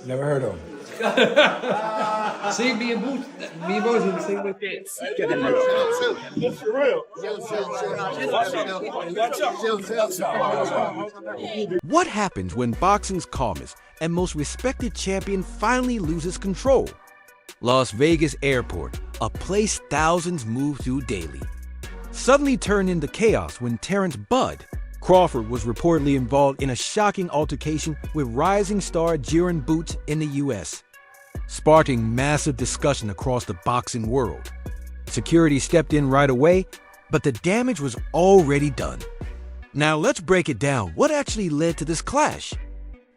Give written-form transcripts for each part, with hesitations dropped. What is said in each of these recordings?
Never heard of him. See, me and Boots in the same way. What happens when boxing's calmest and most respected champion finally loses control? Las Vegas Airport, a place thousands move through daily, suddenly turned into chaos when Terence "Bud" Crawford was reportedly involved in a shocking altercation with rising star Jaron Boots in the U.S., sparking massive discussion across the boxing world. Security stepped in right away, but the damage was already done. Now let's break it down. What actually led to this clash?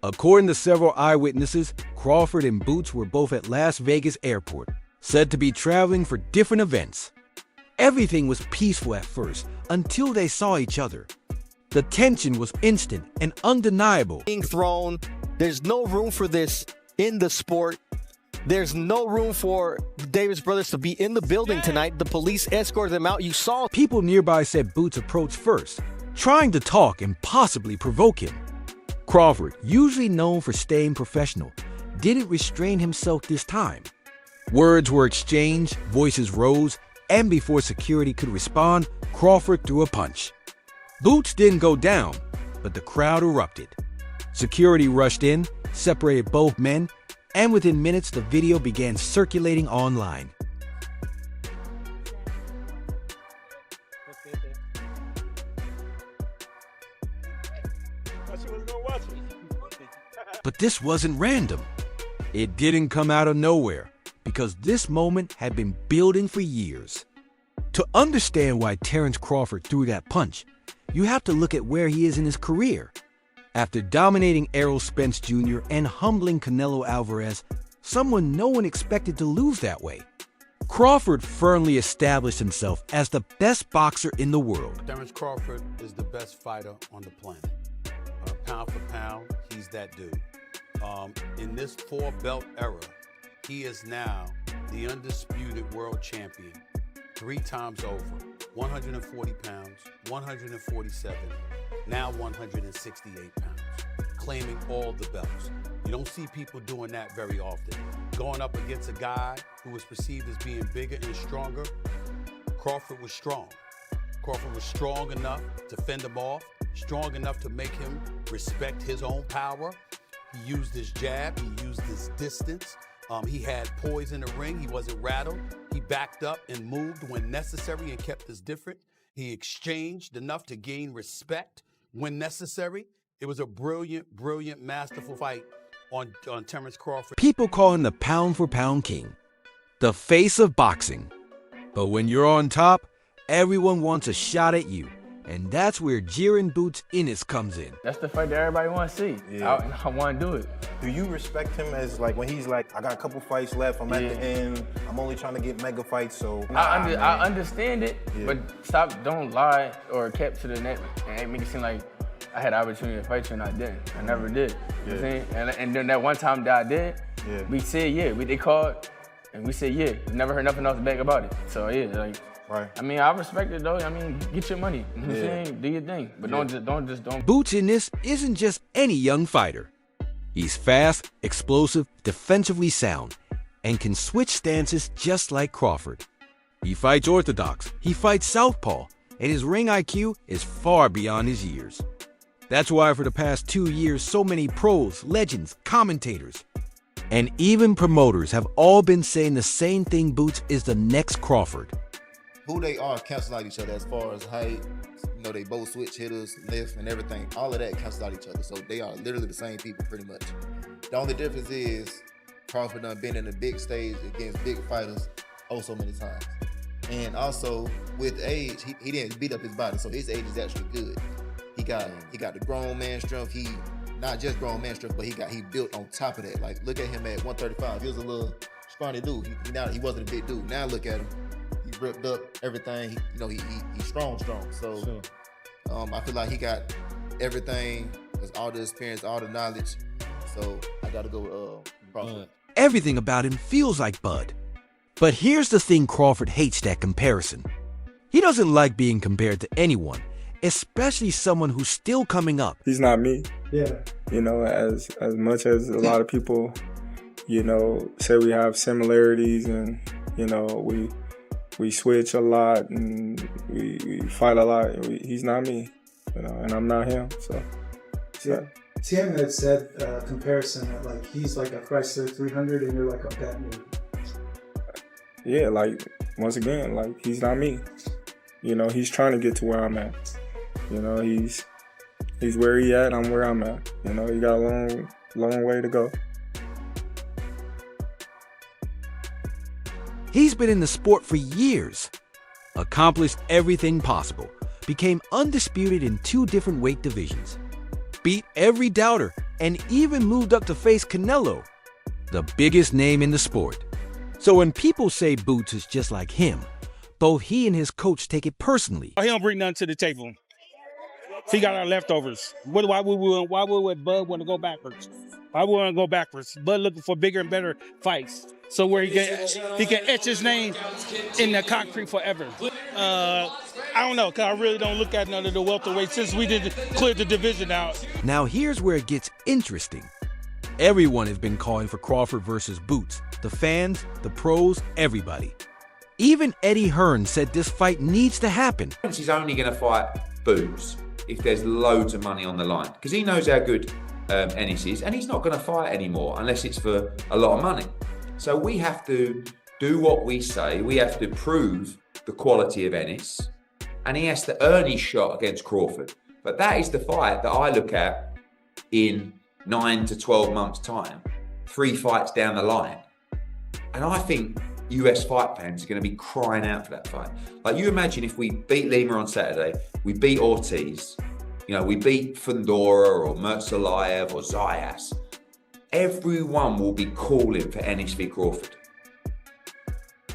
According to several eyewitnesses, Crawford and Boots were both at Las Vegas Airport, said to be traveling for different events. Everything was peaceful at first, until they saw each other. The tension was instant and undeniable. Being thrown, there's no room for this in the sport. There's no room for Davis brothers to be in the building tonight. The police escorted them out. You saw people nearby said Boots approached first, trying to talk and possibly provoke him. Crawford, usually known for staying professional, didn't restrain himself this time. Words were exchanged, voices rose, and before security could respond, Crawford threw a punch. Boots didn't go down, but the crowd erupted. Security rushed in, separated both men, and within minutes the video began circulating online. But this wasn't random. It didn't come out of nowhere, because this moment had been building for years. To understand why Terence Crawford threw that punch, you have to look at where he is in his career. After dominating Errol Spence Jr. and humbling Canelo Alvarez, someone no one expected to lose that way, Crawford firmly established himself as the best boxer in the world. Terence Crawford is the best fighter on the planet. Pound for pound, he's that dude. In this four-belt era, he is now the undisputed world champion 3 times over. 140 pounds, 147, now 168 pounds, claiming all the belts. You don't see people doing that very often. Going up against a guy who was perceived as being bigger and stronger, Crawford was strong. Crawford was strong enough to fend him off, strong enough to make him respect his own power. He used his jab, he used his distance. He had poise in the ring, he wasn't rattled. He backed up and moved when necessary and kept us different. He exchanged enough to gain respect when necessary. It was a brilliant, brilliant, masterful fight on Terence Crawford. People call him the pound-for-pound king, the face of boxing. But when you're on top, everyone wants a shot at you. And that's where Jaron Boots Ennis comes in. That's the fight that everybody wants to see. Yeah. I want to do it. Do you respect him as like when he's like, I got a couple fights left, I'm at the end, I'm only trying to get mega fights, so. I understand it, but don't lie or kept to the net and make it seem like I had the opportunity to fight you and I didn't. I never did. You know what I'm saying? And then that one time that I did, we said they called and we said never heard nothing else back about it. So like. Right. I mean, I respect it though. I mean, get your money. You know what I'm saying? Do your thing. But don't. Boots Ennis isn't just any young fighter. He's fast, explosive, defensively sound, and can switch stances just like Crawford. He fights orthodox, he fights southpaw, and his ring IQ is far beyond his years. That's why for the past 2 years, so many pros, legends, commentators, and even promoters have all been saying the same thing: Boots is the next Crawford. Who they are cancels out each other as far as height. You know, they both switch hitters, lift, and everything. All of that cancels out each other. So they are literally the same people pretty much. The only difference is Crawford done been in the big stage against big fighters so many times. And also with age, he didn't beat up his body, so his age is actually good. He got the grown man strength. He not just grown man strength, but he built on top of that. Like look at him at 135. He was a little scrawny dude. He wasn't a big dude. Now look at him. He ripped up everything. He's strong. So sure. I feel like he got everything, all the experience, all the knowledge. So I gotta go with Crawford. Everything about him feels like Bud. But here's the thing: Crawford hates that comparison. He doesn't like being compared to anyone, especially someone who's still coming up. He's not me. Yeah. You know, as much as a lot of people, you know, say we have similarities and, you know, we switch a lot and we fight a lot. He's not me, you know, and I'm not him. So. Tim had said comparison that like he's like a Chrysler 300 and you're like a Bentley. Yeah, like once again, like he's not me. You know, he's trying to get to where I'm at. You know, he's where he at, I'm where I'm at. You know, he got a long way to go. He's been in the sport for years, accomplished everything possible, became undisputed in 2 different weight divisions, beat every doubter, and even moved up to face Canelo, the biggest name in the sport. So when people say Boots is just like him, both he and his coach take it personally. He don't bring nothing to the table. He got our leftovers. Why would Bud want to go backwards? Why would want to go backwards? Bud looking for bigger and better fights, so where he can etch his name in the concrete forever. I don't know, because I really don't look at none of the welterweights since we did clear the division out. Now here's where it gets interesting. Everyone has been calling for Crawford versus Boots. The fans, the pros, everybody. Even Eddie Hearn said this fight needs to happen. He's only going to fight Boots if there's loads of money on the line, because he knows how good Ennis is, and he's not going to fight anymore unless it's for a lot of money. So we have to do what we say. We have to prove the quality of Ennis, and he has to earn his shot against Crawford. But that is the fight that I look at in 9 to 12 months' time, 3 fights down the line. And I think US fight fans are going to be crying out for that fight. Like, you imagine if we beat Lima on Saturday, we beat Ortiz, you know, we beat Fundora or Mertzalayev or Zayas. Everyone will be calling for Ennis v. Crawford.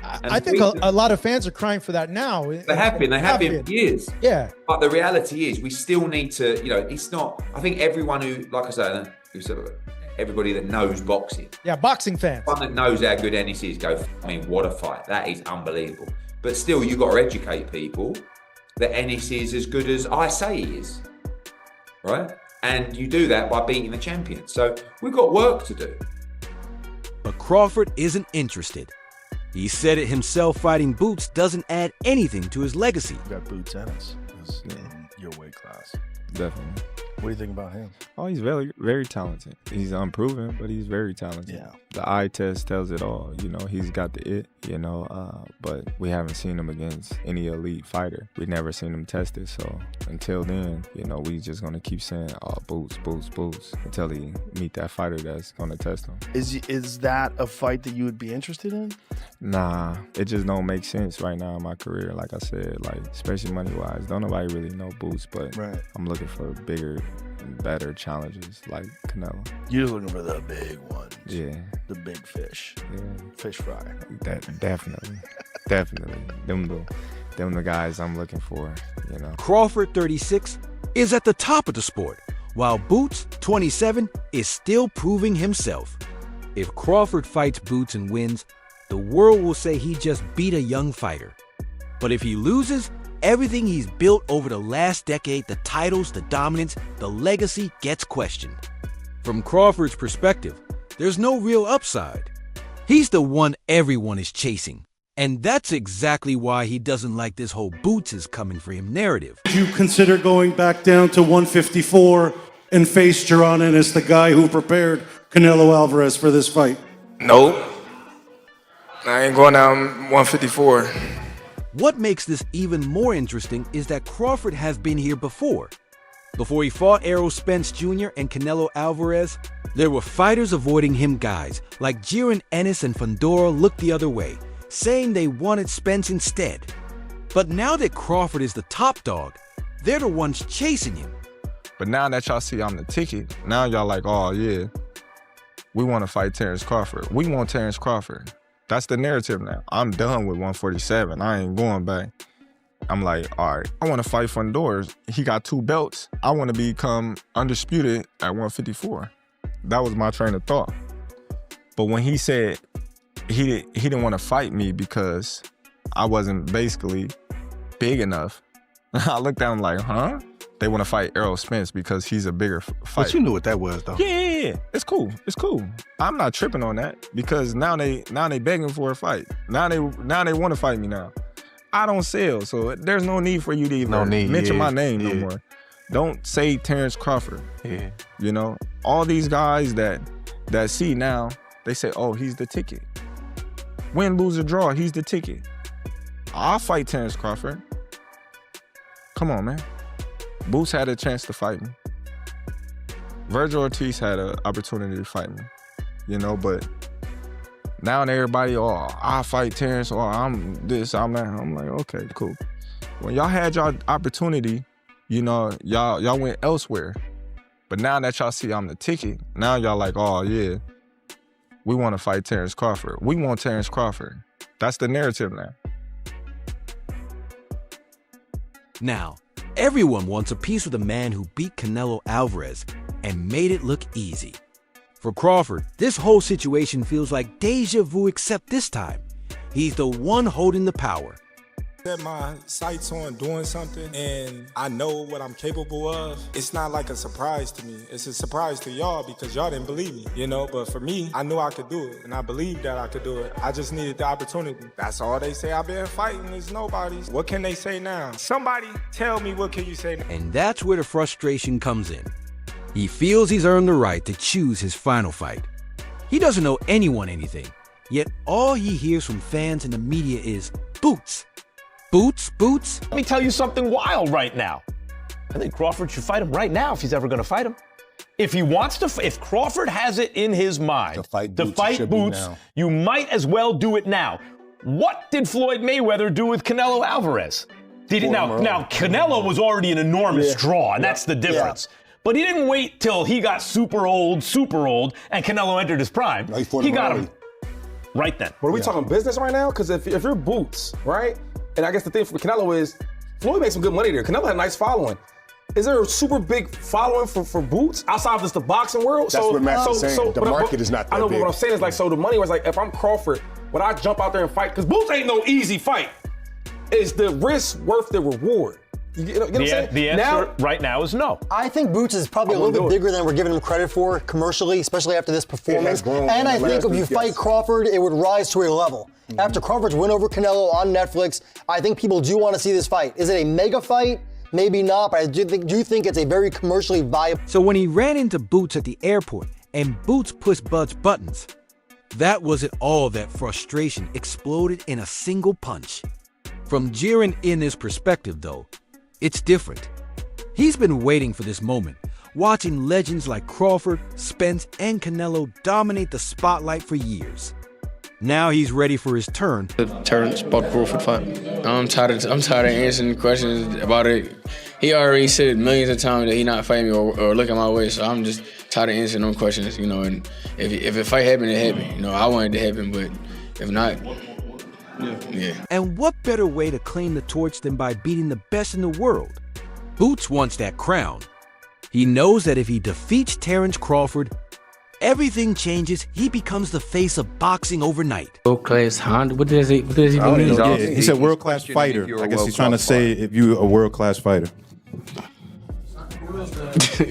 I think a lot of fans are crying for that now. They have been for years. Yeah. But the reality is we still need to, you know, it's not, I think everyone who, like I said, everybody that knows boxing. Yeah, boxing fans. One that knows how good Ennis is go, I mean, what a fight. That is unbelievable. But still, you've got to educate people that Ennis is as good as I say he is. Right? And you do that by beating the champion. So we've got work to do. But Crawford isn't interested. He said it himself, fighting Boots doesn't add anything to his legacy. You got Boots Ennis in your weight class. Definitely. What do you think about him? Oh, he's very, very talented. He's unproven, but he's very talented. Yeah. The eye test tells it all. You know, he's got the it, you know, but we haven't seen him against any elite fighter. We've never seen him tested. So until then, you know, we just going to keep saying, oh, Boots, Boots, Boots, until he meet that fighter that's going to test him. Is that a fight that you would be interested in? Nah, it just don't make sense right now in my career. Like I said, like, especially money-wise, don't nobody really know Boots, but right. I'm looking for bigger and better challenges like Canelo. You're just looking for the big ones. Yeah. The big fish. Yeah. Fish fry. Definitely. Definitely. Them the guys I'm looking for, you know. Crawford, 36, is at the top of the sport, while Boots, 27, is still proving himself. If Crawford fights Boots and wins, the world will say he just beat a young fighter. But if he loses, everything he's built over the last decade, the titles, the dominance, the legacy, gets questioned. From Crawford's perspective, there's no real upside. He's the one everyone is chasing. And that's exactly why he doesn't like this whole Boots is coming for him narrative. Would you consider going back down to 154 and face Jaron Ennis, the guy who prepared Canelo Alvarez for this fight? Nope. I ain't going down 154. What makes this even more interesting is that Crawford has been here before. Before he fought Errol Spence Jr. and Canelo Alvarez, there were fighters avoiding him guys like Jaron, Ennis, and Fundora looked the other way, saying they wanted Spence instead. But now that Crawford is the top dog, they're the ones chasing him. But now that y'all see I'm the ticket, now y'all like, oh yeah, we want to fight Terence Crawford. We want Terence Crawford. That's the narrative now. I'm done with 147. I ain't going back. I'm like, all right, I want to fight Fundora. He got 2 belts. I want to become undisputed at 154. That was my train of thought. But when he said he didn't want to fight me because I wasn't basically big enough, I looked at him like, huh? they want to fight Errol Spence because he's a bigger fighter. But you knew what that was, though. Yeah. It's cool. It's cool. I'm not tripping on that because now they begging for a fight. Now they want to fight me now. I don't sell, so there's no need for you to even mention my name no more. Don't say Terence Crawford. Yeah. You know, all these guys that see now, they say, oh, he's the ticket. Win, lose, or draw, he's the ticket. I'll fight Terence Crawford. Come on, man. Boots had a chance to fight me. Virgil Ortiz had an opportunity to fight me, you know, but now everybody, oh, I'll fight Terence, or I'm this, I'm that. I'm like, okay, cool. When y'all had y'all opportunity, you know, y'all went elsewhere. But now that y'all see I'm the ticket, now y'all like, oh yeah, we want to fight Terence Crawford. We want Terence Crawford. That's the narrative now. Now, everyone wants a piece of the man who beat Canelo Alvarez and made it look easy. For Crawford, this whole situation feels like deja vu, except this time, he's the one holding the power. Set my sights on doing something and I know what I'm capable of. It's not like a surprise to me. It's a surprise to y'all because y'all didn't believe me, you know? But for me, I knew I could do it and I believed that I could do it. I just needed the opportunity. That's all they say I've been fighting is nobody's. What can they say now? Somebody tell me what can you say now? And that's where the frustration comes in. He feels he's earned the right to choose his final fight. He doesn't owe anyone anything, yet all he hears from fans and the media is boots. Boots, boots. Let me tell you something wild right now. I think Crawford should fight him right now if he's ever going to fight him. If he wants to, if Crawford has it in his mind to fight Boots, you might as well do it now. What did Floyd Mayweather do with Canelo Alvarez? Now Canelo was already an enormous draw, and that's the difference. Yeah. But he didn't wait till he got super old, and Canelo entered his prime. No, he got him right then. But are we talking business right now? Because if you're Boots, right? And I guess the thing for Canelo is, Floyd made some good money there. Canelo had a nice following. Is there a super big following for Boots outside of just the boxing world? That's what Matt's saying. The market is not that big. I know, but what I'm saying is like, so the money was like, if I'm Crawford, would I jump out there and fight? Because Boots ain't no easy fight. Is the risk worth the reward? You know what I'm saying? The answer right now is no. I think Boots is probably a little bit bigger than we're giving him credit for commercially, especially after this performance. And I think if you fight Crawford, it would rise to a level. After Crawford's win over Canelo on Netflix, I think people do want to see this fight. Is it a mega fight? Maybe not, but I do think it's a very commercially viable. So when he ran into Boots at the airport and Boots pushed Bud's buttons, that wasn't all that frustration exploded in a single punch. From Jaron Ennis' perspective, though, it's different. He's been waiting for this moment, watching legends like Crawford, Spence, and Canelo dominate the spotlight for years. Now he's ready for his turn. The Terence Crawford fight. I'm tired of answering questions about it. He already said millions of times that he not fighting me or looking my way, so I'm just tired of answering those questions, you know. And if a fight happened, it happened. You know, I wanted it to happen, but if not, yeah. And what better way to claim the torch than by beating the best in the world? Boots wants that crown. He knows that if he defeats Terence Crawford, everything changes. He becomes the face of boxing overnight. World-class Honda? What does he mean? Yeah, he said world-class fighter. I guess he's trying to say if you're a world-class fighter.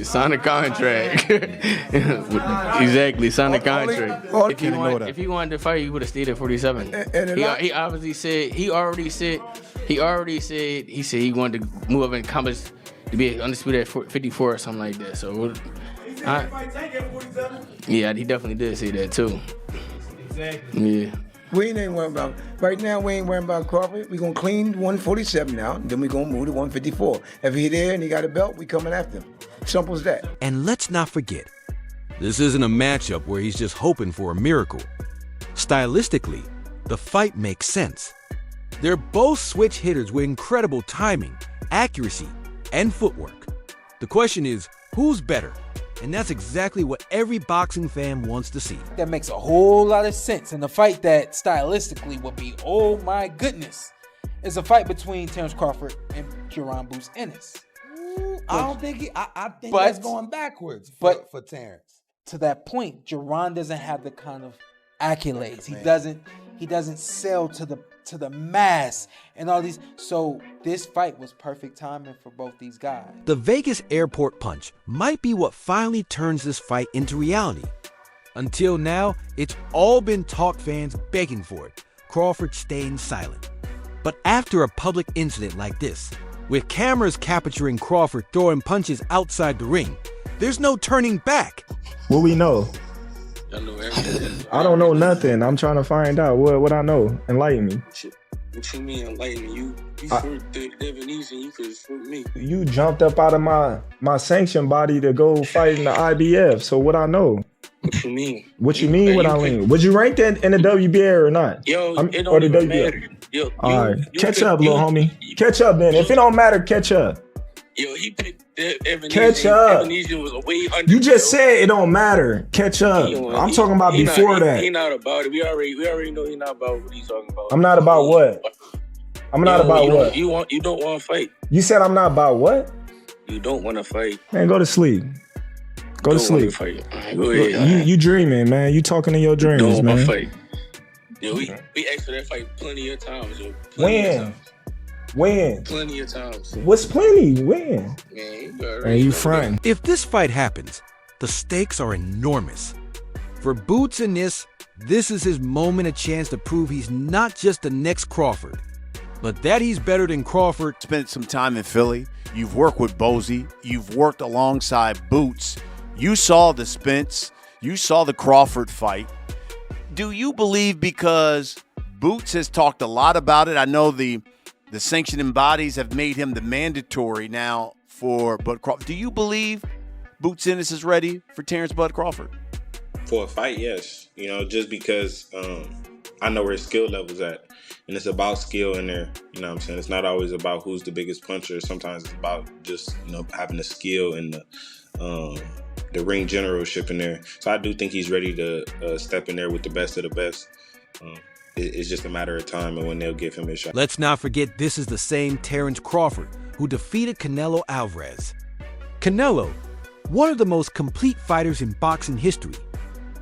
Sign a contract. Exactly, sign a contract. If he wanted to fight, he would have stayed at 47. He obviously said he said he wanted to move up in comments to be undisputed at 54 or something like that. So, yeah, he definitely did say that too. Exactly. Yeah. We ain't worrying about, right now we ain't worrying about Crawford. We're going to clean 147 now, then we're going to move to 154. If he there and he got a belt, we coming after him. Simple as that. And let's not forget, this isn't a matchup where he's just hoping for a miracle. Stylistically, the fight makes sense. They're both switch hitters with incredible timing, accuracy, and footwork. The question is, who's better? And that's exactly what every boxing fan wants to see. That makes a whole lot of sense. And the fight that stylistically would be, oh my goodness, is a fight between Terence Crawford and Jaron Boots Ennis. I don't think I think that's going backwards for Terence. To that point, Jaron doesn't have the kind of accolades. He doesn't sell to to the mass and all these. So this fight was perfect timing for both these guys. The Vegas airport punch might be what finally turns this fight into reality. Until now, it's all been talk fans begging for it, Crawford staying silent. But after a public incident like this, with cameras capturing Crawford throwing punches outside the ring, there's no turning back. What we know? I don't know nothing. I'm trying to find out what I know. Enlighten me. What you mean enlighten me? You fought the Ebenezer, you could fight me. You jumped up out of my sanctioned body to go fight in the IBF. So what I know? What you mean? What you mean? What I mean? Would you rank that in the WBA or not? Yo, it don't even matter. Yo, all right, catch up, little homie. Catch up, then. If it don't matter, catch up. Yo, he picked Ebenezer. Catch up. Ebenezer was way under. You just said it don't matter. Catch up. I'm talking about before that. He not about it. We already know he not about what he's talking about. I'm not about what? I'm not about what? You don't want to fight. You said I'm not about what? You don't want to fight. Man, go to sleep. Go to sleep. Right, go ahead. You dreaming, man. You talking in your dreams, don't man. Want to fight. Yo, we asked for that fight plenty of times. Yo. When? Plenty of times. What's plenty? When? Man, you fronting. If this fight happens, the stakes are enormous. For Boots and this is his moment, a chance to prove he's not just the next Crawford, but that he's better than Crawford. Spent some time in Philly. You've worked with Bozy. You've worked alongside Boots. You saw the Spence. You saw the Crawford fight. Do you believe, because Boots has talked a lot about it, I know the sanctioning bodies have made him the mandatory now for Bud Crawford. Do you believe Boots Ennis is ready for Terence Bud Crawford? For a fight, yes. Just because I know where his skill level's at. And it's about skill in there. You know what I'm saying? It's not always about who's the biggest puncher. Sometimes it's about just, having the skill and the ring generalship in there. So I do think he's ready to step in there with the best of the best. It's just a matter of time and when they'll give him a shot. Let's not forget this is the same Terence Crawford who defeated Canelo Alvarez. Canelo, one of the most complete fighters in boxing history,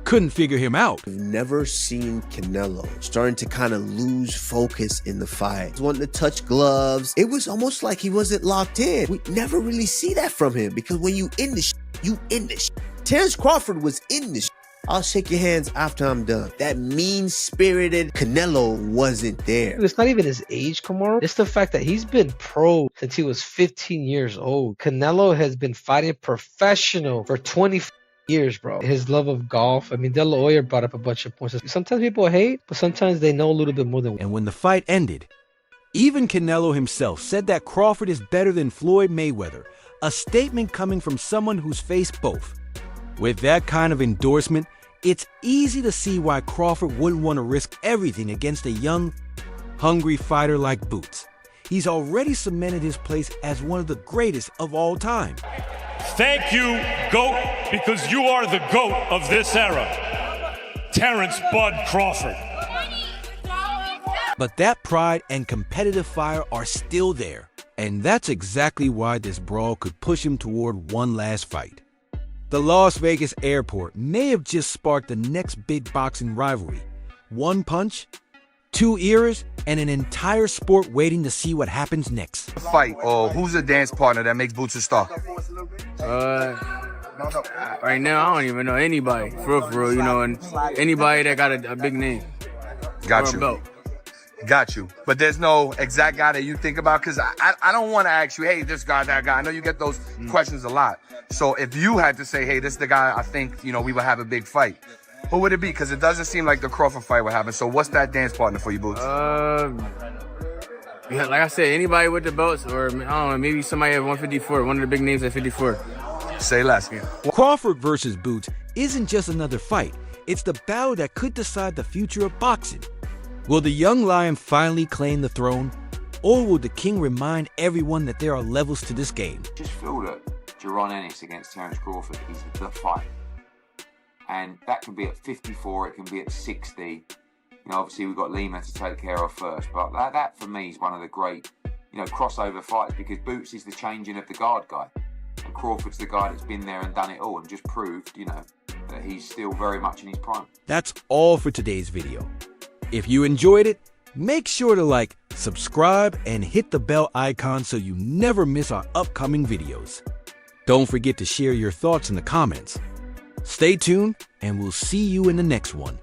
couldn't figure him out. I've never seen Canelo starting to kind of lose focus in the fight. He wanting to touch gloves. It was almost like he wasn't locked in. We never really see that from him, because when you in the you in the Terence Crawford was in the I'll shake your hands after I'm done. That mean-spirited Canelo wasn't there. It's not even his age, Kamaru. It's the fact that he's been pro since he was 15 years old. Canelo has been fighting professional for 20 years, bro. His love of golf. I mean, De La Hoya brought up a bunch of points. Sometimes people hate, but sometimes they know a little bit more than. And when the fight ended, even Canelo himself said that Crawford is better than Floyd Mayweather, a statement coming from someone who's faced both. With that kind of endorsement, it's easy to see why Crawford wouldn't want to risk everything against a young, hungry fighter like Boots. He's already cemented his place as one of the greatest of all time. Thank you, GOAT, because you are the GOAT of this era. Terence Bud Crawford. But that pride and competitive fire are still there. And that's exactly why this brawl could push him toward one last fight. The Las Vegas airport may have just sparked the next big boxing rivalry. One punch, two eras, and an entire sport waiting to see what happens next. Fight, or who's a dance partner that makes Boots a star? Right now, I don't even know anybody, for real, and anybody that got a big name. Got you. Got you. But there's no exact guy that you think about? Because I don't want to ask you, hey, this guy, that guy. I know you get those questions a lot. So if you had to say, hey, this is the guy I think, we would have a big fight, who would it be? Because it doesn't seem like the Crawford fight would happen. So what's that dance partner for you, Boots? Yeah, like I said, anybody with the belts, or I don't know, maybe somebody at 154, one of the big names at 54. Say less. Crawford versus Boots isn't just another fight. It's the battle that could decide the future of boxing. Will the young lion finally claim the throne, or will the king remind everyone that there are levels to this game? Just feel that Jaron Ennis against Terence Crawford is the fight. And that can be at 54, it can be at 60. Obviously we've got Lima to take care of first, but that for me is one of the great, crossover fights, because Boots is the changing of the guard guy. And Crawford's the guy that's been there and done it all and just proved, that he's still very much in his prime. That's all for today's video. If you enjoyed it, Make sure to like, subscribe, and hit the bell icon so you never miss our upcoming videos. Don't forget to share your thoughts in the comments. Stay tuned, and we'll see you in the next one.